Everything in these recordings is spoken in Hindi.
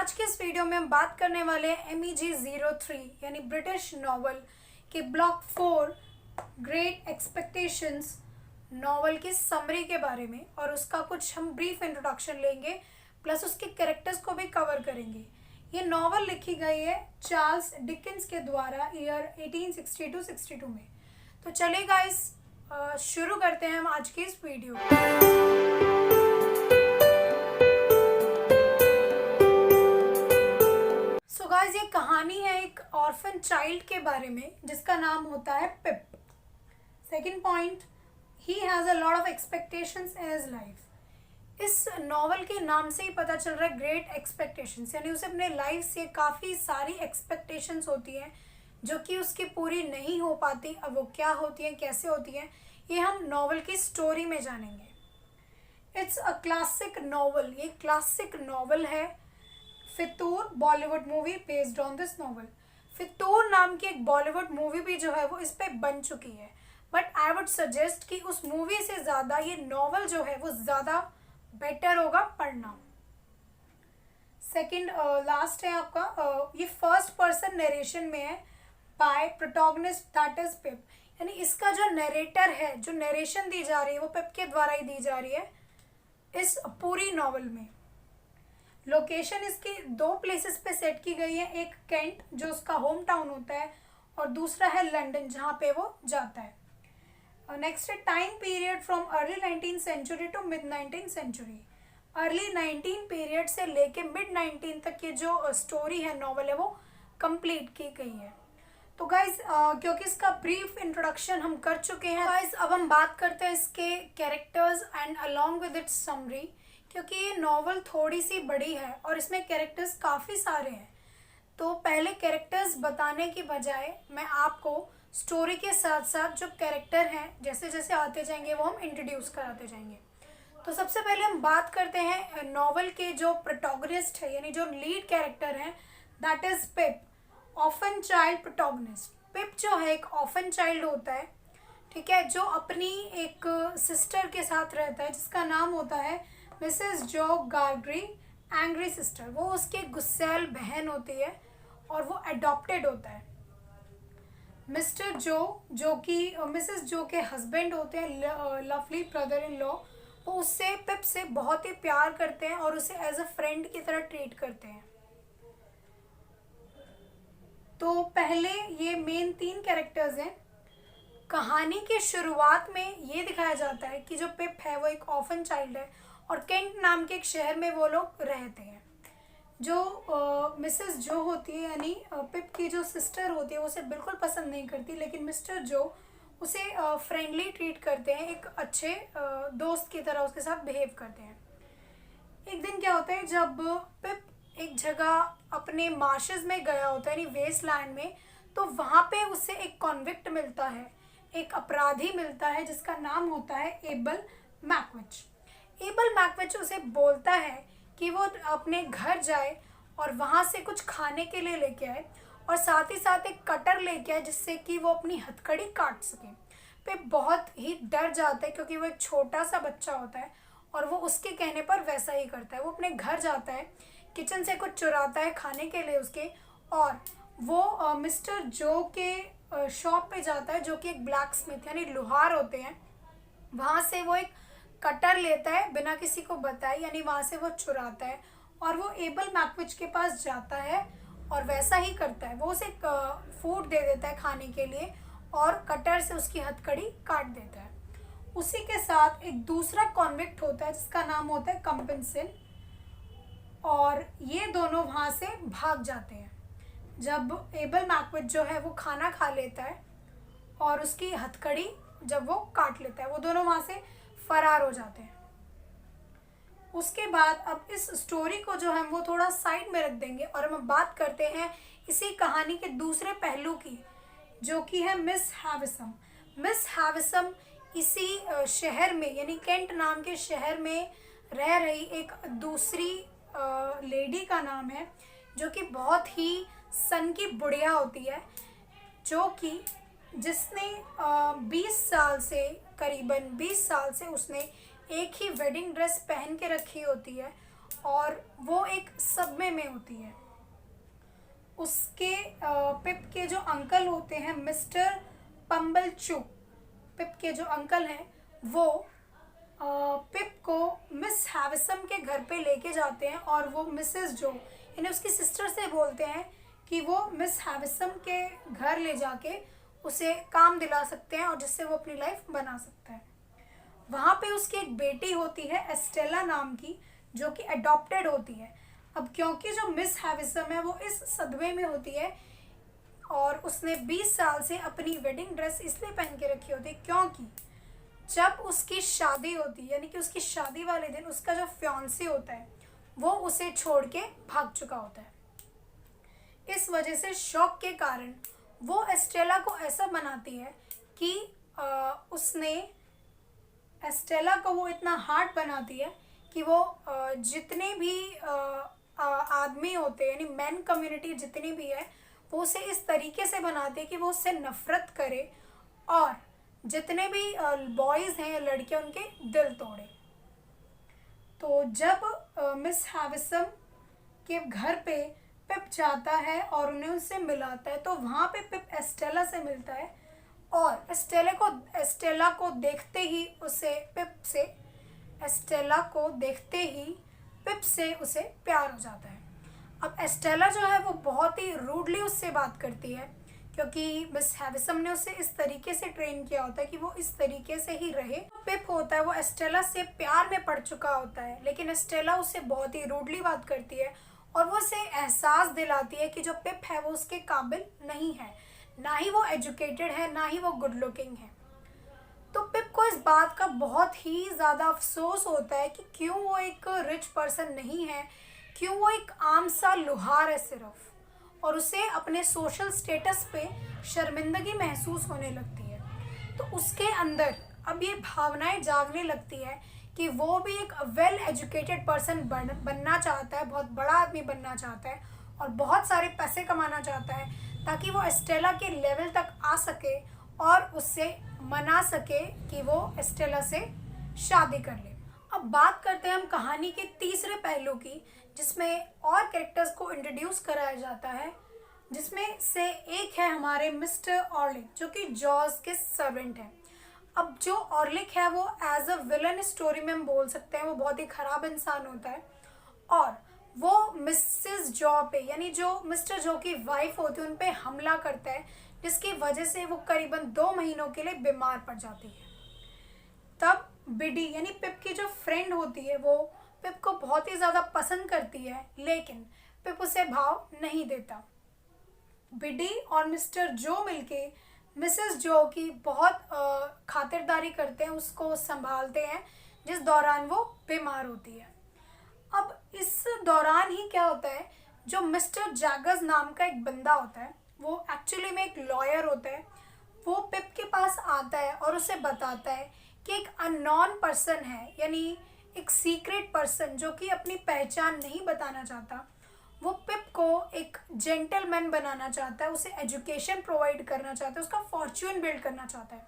आज के इस वीडियो में हम बात करने वाले हैं MEG03 यानी ब्रिटिश नॉवल के ब्लॉक 4 ग्रेट एक्सपेक्टेशंस नॉवल की समरी के बारे में, और उसका कुछ हम ब्रीफ इंट्रोडक्शन लेंगे, प्लस उसके कैरेक्टर्स को भी कवर करेंगे। ये नॉवल लिखी गई है चार्ल्स डिकेंस के द्वारा ईयर 1862 में। तो चलिए गाइस, शुरू करते हैं हम आज की इस वीडियो को। गाइस, ये कहानी है एक ऑर्फन चाइल्ड के बारे में जिसका नाम होता है Pip. Second point, he has a lot of expectations in his life. इस नॉवल के नाम से ही पता चल रहा है ग्रेट एक्सपेक्टेशंस, यानी उसे अपने लाइफ से काफ़ी सारी एक्सपेक्टेशंस होती हैं जो कि उसकी पूरी नहीं हो पाती। अब वो क्या होती हैं, कैसे होती हैं, ये हम नॉवल की स्टोरी में जानेंगे। इट्स अ क्लासिक नॉवल, ये क्लासिक नॉवल है। Fitoor Bollywood movie based on this novel. Fitoor नाम की एक बॉलीवुड मूवी भी जो है वो इस पे बन चुकी है, बट आई वुड सजेस्ट कि उस मूवी से ज़्यादा ये नॉवल जो है वो ज़्यादा बेटर होगा पढ़ना। सेकंड लास्ट है आपका, ये फर्स्ट पर्सन नरेशन में है बाय प्रोटोगनिस्ट दैट इज पिप, यानी इसका जो नरेटर है, जो नरेशन दी जा रही है वो पिप के द्वारा ही दी जा रही है इस पूरी नॉवल में। लोकेशन इसकी दो प्लेसेस पे सेट की गई है, एक कैंट जो उसका होम टाउन होता है और दूसरा है लंदन जहाँ पे वो जाता है। नेक्स्ट है time period from early 19th century to mid 19th century. Early 19 period से लेके मिड 19 तक की जो स्टोरी है, नॉवल है, वो कंप्लीट की गई है। तो गाइज, क्योंकि इसका ब्रीफ इंट्रोडक्शन हम कर चुके हैं गाइज, अब हम बात करते हैं इसके characters and along with its summary, क्योंकि ये नॉवल थोड़ी सी बड़ी है और इसमें कैरेक्टर्स काफ़ी सारे हैं। तो पहले कैरेक्टर्स बताने की बजाय मैं आपको स्टोरी के साथ साथ जो कैरेक्टर हैं जैसे जैसे आते जाएंगे वो हम इंट्रोड्यूस कराते जाएंगे। तो सबसे पहले हम बात करते हैं नॉवल के जो प्रोटोगनिस्ट है, यानी जो लीड कैरेक्टर हैं, that is Pip, orphan child protagonist. Pip जो है एक ऑर्फन चाइल्ड होता है, ठीक है, जो अपनी एक सिस्टर के साथ रहता है जिसका नाम होता है मिसेस जो गार्गरी एंग्री सिस्टर। वो उसके गुस्सैल बहन होती है और वो अडॉप्टेड होता है। मिस्टर जो कि मिसेस जो के हस्बैंड होते हैं, लवली ब्रदर इन लॉ, वो उससे पिप से बहुत ही प्यार करते हैं और उसे एज अ फ्रेंड की तरह ट्रीट करते हैं। तो पहले ये मेन 3 कैरेक्टर्स हैं। कहानी के शुरुआत में ये दिखाया जाता है कि जो पिप है वो एक ऑर्फन चाइल्ड है और केंट नाम के एक शहर में वो लोग रहते हैं। जो मिसेस जो होती है, यानी पिप की जो सिस्टर होती है, वो उसे बिल्कुल पसंद नहीं करती, लेकिन मिस्टर जो उसे फ्रेंडली ट्रीट करते हैं, एक अच्छे दोस्त की तरह उसके साथ बिहेव करते हैं। एक दिन क्या होता है, जब पिप एक जगह अपने मार्शेस में गया होता है, यानी वेस्ट लैंड में, तो वहाँ पे उसे एक कॉन्विक्ट मिलता है, एक अपराधी मिलता है जिसका नाम होता है एबल मैकविच। एबल मैकविच उसे बोलता है कि वो अपने घर जाए और वहाँ से कुछ खाने के लिए लेके आए और साथ ही साथ एक कटर लेके आए जिससे कि वो अपनी हथकड़ी काट सके। पिप बहुत ही डर जाता है क्योंकि वो एक छोटा सा बच्चा होता है और वो उसके कहने पर वैसा ही करता है। वो अपने घर जाता है, किचन से कुछ चुराता है खाने के लिए उसके, और वो मिस्टर जो के शॉप पे जाता है जो कि एक ब्लैक स्मिथ यानी लोहार होते हैं। वहाँ से वो एक कटर लेता है बिना किसी को बताए, यानी वहाँ से वो चुराता है और वो एबल मैकविच के पास जाता है और वैसा ही करता है। वो उसे फूड दे देता है खाने के लिए और कटर से उसकी हथकड़ी काट देता है। उसी के साथ एक दूसरा कॉन्विक्ट होता है जिसका नाम होता है कंपेंसिन, और ये दोनों वहाँ से भाग जाते हैं। जब एबल मैकविच जो है वो खाना खा लेता है और उसकी हथकड़ी जब वो काट लेता है, वो दोनों वहाँ से फरार हो जाते हैं। उसके बाद अब इस स्टोरी को जो है वो थोड़ा साइड में रख देंगे और हम बात करते हैं इसी कहानी के दूसरे पहलू की, जो कि है मिस हैविसम। मिस हैविसम इसी शहर में, यानी केंट नाम के शहर में रह रही एक दूसरी लेडी का नाम है, जो कि बहुत ही सन की बुढ़िया होती है, जो कि जिसने 20 साल से, करीबन 20 साल से उसने एक ही वेडिंग ड्रेस पहन के रखी होती है और वो एक सदमे में होती है। उसके पिप के जो अंकल होते हैं मिस्टर पम्बलचू, पिप के जो अंकल हैं वो पिप को मिस हैविसम के घर पे लेके जाते हैं और वो मिसेस जो यानी उसकी सिस्टर से बोलते हैं कि वो मिस हैविसम के घर ले जाके उसे काम दिला सकते हैं और जिससे वो अपनी लाइफ बना सकता है। वहाँ पे उसकी एक बेटी होती है एस्टेला नाम की, जो कि अडॉप्टेड होती है। अब क्योंकि जो मिस हैविसम है वो इस सदमे में होती है और उसने 20 साल से अपनी वेडिंग ड्रेस इसलिए पहन के रखी होती है क्योंकि जब उसकी शादी होती है यानी कि उसकी शादी वाले दिन उसका जो फियांसे होता है वो उसे छोड़ के भाग चुका होता है। इस वजह से शौक के कारण वो एस्टेला को ऐसा बनाती है कि उसने एस्टेला को वो इतना हार्ड बनाती है कि वो जितने भी आदमी होते हैं यानी मैन कम्युनिटी जितनी भी है वो उसे इस तरीके से बनाती है कि वो उससे नफरत करे और जितने भी बॉयज़ हैं या लड़कियां उनके दिल तोड़े। तो जब मिस हैविसम के घर पे पिप जाता है और उन्हें उनसे मिलाता है तो वहाँ पे पिप एस्टेला से मिलता है और एस्टेला को देखते ही पिप से उसे प्यार हो जाता है। अब एस्टेला जो है वो बहुत ही रूडली उससे बात करती है क्योंकि मिस हैविसम ने उसे इस तरीके से ट्रेन किया होता है कि वो इस तरीके से ही रहे। पिप होता है वो एस्टेला से प्यार में पड़ चुका होता है लेकिन एस्टेला उससे बहुत ही रूडली बात करती है और वो उसे एहसास दिलाती है कि जो पिप है वो उसके काबिल नहीं है, ना ही वो एजुकेटेड है ना ही वो गुड लुकिंग है। तो पिप को इस बात का बहुत ही ज़्यादा अफसोस होता है कि क्यों वो एक रिच पर्सन नहीं है, क्यों वो एक आम सा लुहार है सिर्फ, और उसे अपने सोशल स्टेटस पे शर्मिंदगी महसूस होने लगती है। तो उसके अंदर अब ये भावनाएं जागने लगती है कि वो भी एक वेल एजुकेटेड पर्सन बनना चाहता है, बहुत बड़ा आदमी बनना चाहता है और बहुत सारे पैसे कमाना चाहता है ताकि वो एस्टेला के लेवल तक आ सके और उससे मना सके कि वो एस्टेला से शादी कर ले। अब बात करते हैं हम कहानी के तीसरे पहलू की, जिसमें और कैरेक्टर्स को इंट्रोड्यूस कराया जाता है, जिसमें से एक है हमारे मिस्टर ऑर्लिक जो कि जॉर्ज के सर्वेंट हैं। अब जो ऑर्लिक है वो एज अ विलन स्टोरी में हम बोल सकते हैं वो बहुत ही ख़राब इंसान होता है और वो मिसेस जॉ पे यानी जो मिस्टर जॉ की वाइफ होती है उन पे हमला करता है जिसकी वजह से वो करीबन 2 महीनों के लिए बीमार पड़ जाती है। तब बिडी यानी पिप की जो फ्रेंड होती है वो पिप को बहुत ही ज़्यादा पसंद करती है लेकिन पिप उसे भाव नहीं देता। बिडी और मिस्टर जो मिलके मिसेस जो की बहुत खातिरदारी करते हैं, उसको संभालते हैं जिस दौरान वो बीमार होती है। अब इस दौरान ही क्या होता है, जो मिस्टर जैगर्स नाम का एक बंदा होता है वो एक्चुअली में एक लॉयर होता है, वो पिप के पास आता है और उसे बताता है कि एक अननोन पर्सन है यानी एक सीक्रेट पर्सन जो कि अपनी पहचान नहीं बताना चाहता, वो पिप को एक जेंटलमैन बनाना चाहता है, उसे एजुकेशन प्रोवाइड करना चाहता है, उसका फॉर्च्यून बिल्ड करना चाहता है।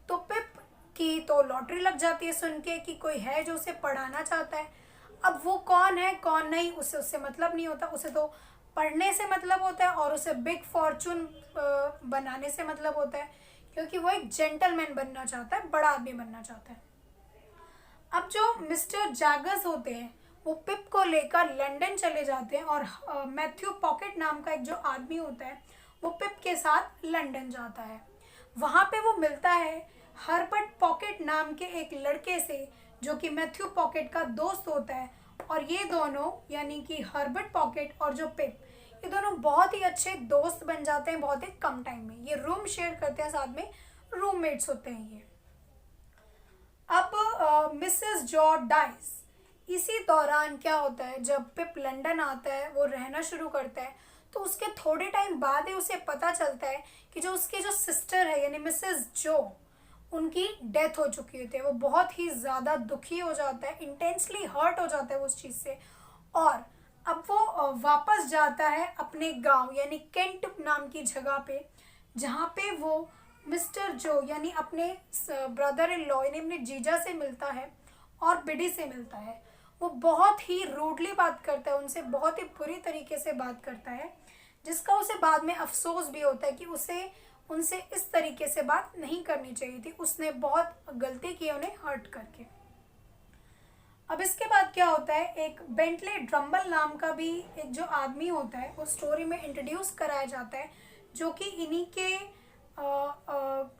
तो पिप की तो लॉटरी लग जाती है सुन के कि कोई है जो उसे पढ़ाना चाहता है। अब वो कौन है कौन नहीं उसे उससे मतलब नहीं होता, उसे तो पढ़ने से मतलब होता है और उसे बिग फॉर्च्यून बनाने से मतलब होता है क्योंकि वो एक जेंटलमैन बनना चाहता है, बड़ा आदमी बनना चाहता है। अब जो मिस्टर जैगर्स होते हैं वो पिप को लेकर लंदन चले जाते हैं और मैथ्यू पॉकेट नाम का एक जो आदमी होता है वो पिप के साथ लंदन जाता है। वहाँ पे वो मिलता है हर्बर्ट पॉकेट नाम के एक लड़के से जो कि मैथ्यू पॉकेट का दोस्त होता है और ये दोनों यानी कि हर्बर्ट पॉकेट और जो पिप, ये दोनों बहुत ही अच्छे दोस्त बन जाते हैं बहुत ही कम टाइम में। ये रूम शेयर करते हैं, साथ में रूममेट्स होते हैं ये। अब मिसेस जॉ डाइज। इसी दौरान क्या होता है, जब पिप लंदन आता है वो रहना शुरू करता है तो उसके थोड़े टाइम बाद ही उसे पता चलता है कि जो उसके जो सिस्टर है यानी मिसेस जो, उनकी डेथ हो चुकी होती है। वो बहुत ही ज़्यादा दुखी हो जाता है, इंटेंसली हर्ट हो जाता है वो उस चीज़ से और अब वो वापस जाता है अपने गांव यानी केंट नाम की जगह पे, जहाँ पे वो मिस्टर जो यानी अपने ब्रदर इन लॉ यानी अपने जीजा से मिलता है और बिडी से मिलता है। वो बहुत ही रूडली बात करता है उनसे, बहुत ही बुरी तरीके से बात करता है, जिसका उसे बाद में अफसोस भी होता है कि उसे उनसे इस तरीके से बात नहीं करनी चाहिए थी, उसने बहुत गलती की उन्हें हर्ट करके। अब इसके बाद क्या होता है, एक बेंटले ड्रम्बल नाम का भी एक जो आदमी होता है वो स्टोरी में इंट्रोड्यूस कराया जाता है, जो कि इन्हीं के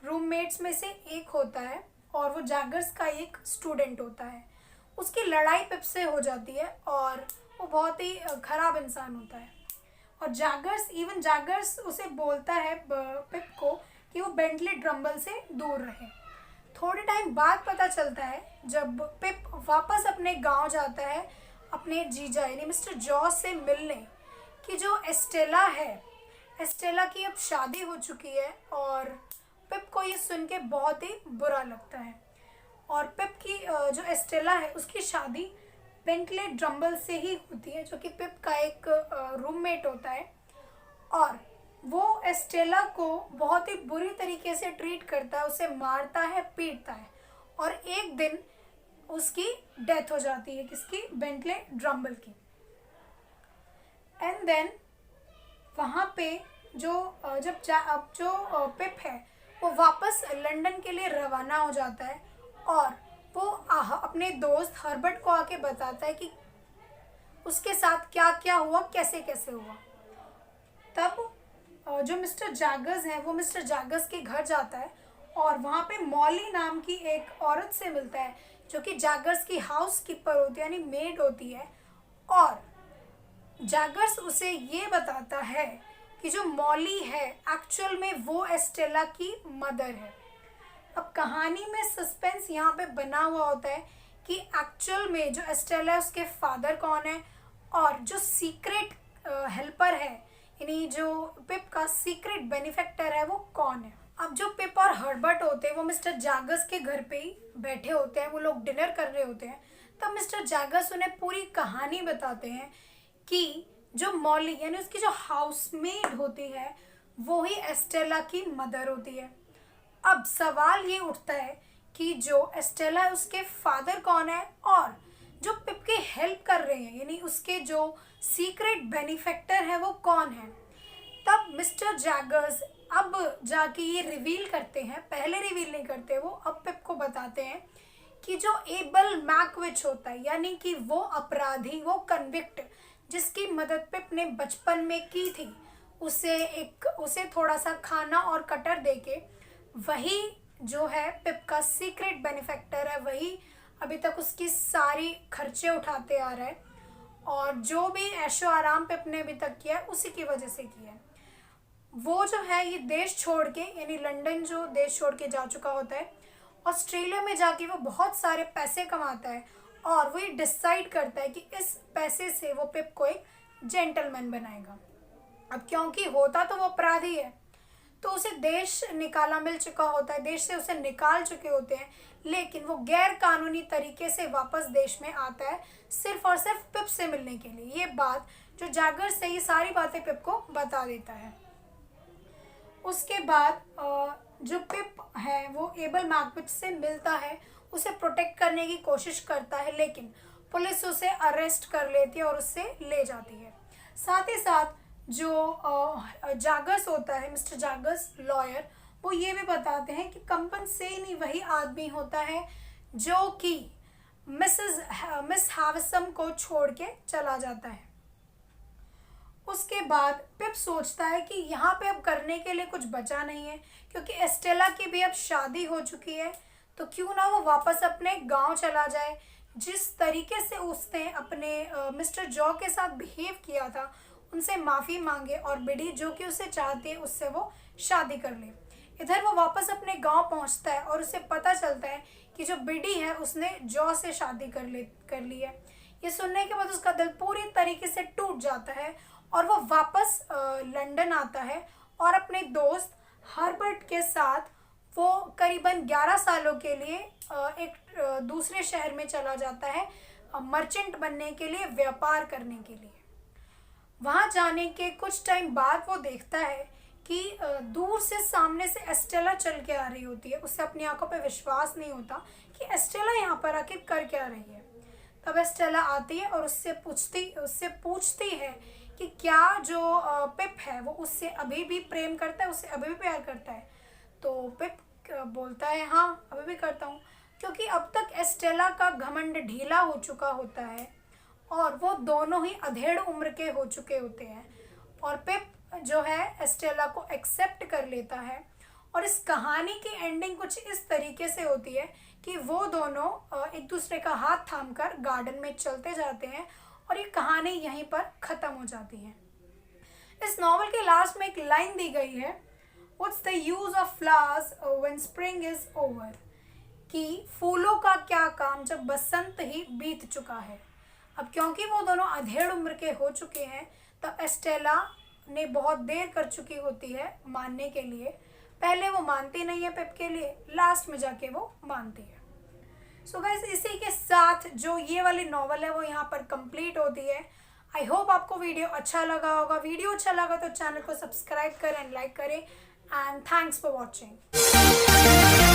रूममेट्स में से एक होता है और वो जैगर्स का एक स्टूडेंट होता है। उसकी लड़ाई पिप से हो जाती है और वो बहुत ही खराब इंसान होता है, और जैगर्स उसे बोलता है पिप को कि वो बेंटले ड्रम्बल से दूर रहे। थोड़े टाइम बाद पता चलता है, जब पिप वापस अपने गांव जाता है अपने जीजा यानी मिस्टर जॉ से मिलने, कि जो एस्टेला है, एस्टेला की अब शादी हो चुकी है, और पिप को ये सुन के बहुत ही बुरा लगता है। और पिप की जो एस्टेला है उसकी शादी बेंटले ड्रम्बल से ही होती है, जो कि पिप का एक रूममेट होता है, और वो एस्टेला को बहुत ही बुरी तरीके से ट्रीट करता है, उसे मारता है, पीटता है, और एक दिन उसकी डेथ हो जाती है, किसकी, बेंटले ड्रम्बल की। एंड देन वहाँ पे जो पिप है वो वापस लंदन के लिए रवाना हो जाता है, और वो अपने दोस्त हर्बर्ट को आके बताता है कि उसके साथ क्या क्या हुआ, कैसे कैसे हुआ। तब जो मिस्टर जैगर्स हैं वो मिस्टर जैगर्स के घर जाता है, और वहाँ पे मॉली नाम की एक औरत से मिलता है, जो कि जैगर्स की हाउस कीपर होती है यानी मेड होती है, और जैगर्स उसे ये बताता है कि जो मॉली है एक्चुअल में वो एस्टेला की मदर है। अब कहानी में सस्पेंस यहाँ पे बना हुआ होता है कि एक्चुअल में जो एस्टेला है उसके फादर कौन है, और जो सीक्रेट हेल्पर है यानी जो पिप का सीक्रेट बेनिफैक्टर है वो कौन है। अब जो पिप और हर्बर्ट होते हैं वो मिस्टर जैगर्स के घर पे ही बैठे होते हैं, वो लोग डिनर कर रहे होते हैं। तब मिस्टर जैगर्स उन्हें पूरी कहानी बताते हैं कि जो मॉली यानी उसकी जो हाउसमेड होती है वो ही एस्टेला की मदर होती है। अब सवाल ये उठता है कि जो एस्टेला है उसके फादर कौन है, और जो पिप की हेल्प कर रहे हैं यानी उसके जो सीक्रेट बेनिफैक्टर है वो कौन है। तब मिस्टर जैगर्स अब जाके ये रिवील करते हैं, पहले रिवील नहीं करते वो, अब पिप को बताते हैं कि जो एबल मैकविच होता है यानी कि वो अपराधी, वो कन्विक्ट जिसकी मदद पिप ने बचपन में की थी, उसे थोड़ा सा खाना और कटर देके, वही जो है पिप का सीक्रेट बेनिफैक्टर है, वही अभी तक उसकी सारी खर्चे उठाते आ रहा है, और जो भी ऐशो आराम पिप ने अभी तक किया है उसी की वजह से किया है। वो जो है ये देश छोड़ के यानी लंदन जो देश छोड़ के जा चुका होता है, ऑस्ट्रेलिया में जाके वो बहुत सारे पैसे कमाता है, और वो ये डिसाइड करता है कि इस पैसे से वो पिप को एक जेंटलमैन बनाएगा। अब क्योंकि होता तो वो अपराधी है, तो उसे देश निकाला मिल चुका होता है, देश से उसे निकाल चुके होते हैं, लेकिन वो गैर कानूनी तरीके से वापस देश में आता है सिर्फ और सिर्फ पिप से मिलने के लिए। ये बात जो जैगर्स है ये सारी बातें पिप को बता देता है। उसके बाद जो पिप है वो एबल मैकविच से मिलता है, उसे प्रोटेक्ट करने की कोशिश करता है, लेकिन पुलिस उसे अरेस्ट कर लेती है और उससे ले जाती है। साथ ही साथ जो जैगर्स होता है, मिस्टर जैगर्स लॉयर, वो ये भी बताते हैं कि कंपनसेनी वही आदमी होता है जो कि मिस हावसम को छोड़ के चला जाता है। उसके बाद पिप सोचता है कि यहाँ पे अब करने के लिए कुछ बचा नहीं है, क्योंकि एस्टेला की भी अब शादी हो चुकी है, तो क्यों ना वो वापस अपने गांव चला जाए। जिस तरीके से उसने अपने मिस्टर जॉ के साथ बिहेव किया था उनसे माफ़ी मांगे, और बिडी जो कि उसे चाहती है उससे वो शादी कर ले। इधर वो वापस अपने गांव पहुंचता है और उसे पता चलता है कि जो बिडी है उसने जॉ से शादी कर ली है। ये सुनने के बाद उसका दिल पूरी तरीके से टूट जाता है, और वो वापस लंदन आता है, और अपने दोस्त हर्बर्ट के साथ वो करीबन 11 सालों के लिए एक दूसरे शहर में चला जाता है मर्चेंट बनने के लिए, व्यापार करने के लिए। वहाँ जाने के कुछ टाइम बाद वो देखता है कि दूर से सामने से एस्टेला चल के आ रही होती है। उसे अपनी आंखों पे विश्वास नहीं होता कि एस्टेला यहाँ पर आके कर क्या रही है। तब एस्टेला आती है और उससे पूछती है कि क्या जो पिप है वो उससे अभी भी प्रेम करता है, उससे अभी भी प्यार करता है। तो पिप बोलता है हाँ अभी भी करता हूँ, क्योंकि अब तक एस्टेला का घमंड ढीला हो चुका होता है और वो दोनों ही अधेड़ उम्र के हो चुके होते हैं। और पिप जो है एस्टेला को एक्सेप्ट कर लेता है। और इस कहानी की एंडिंग कुछ इस तरीके से होती है कि वो दोनों एक दूसरे का हाथ थामकर गार्डन में चलते जाते हैं और ये कहानी यहीं पर ख़त्म हो जाती है। इस नॉवल के लास्ट में एक लाइन दी गई है, what's the use of flowers when spring is over, कि फूलों का क्या काम जब बसंत ही बीत चुका है। अब क्योंकि वो दोनों अधेड़ उम्र के हो चुके हैं, तब एस्टेला ने बहुत देर कर चुकी होती है मानने के लिए। पहले वो मानती नहीं है पिप के लिए, लास्ट में जाके वो मानती है। सो गाइस, इसी के साथ जो ये वाली नॉवल है वो यहाँ पर कंप्लीट होती है। आई होप आपको वीडियो अच्छा लगा होगा। वीडियो अच्छा लगा तो चैनल को सब्सक्राइब करें, लाइक करें, एंड थैंक्स फॉर वॉचिंग।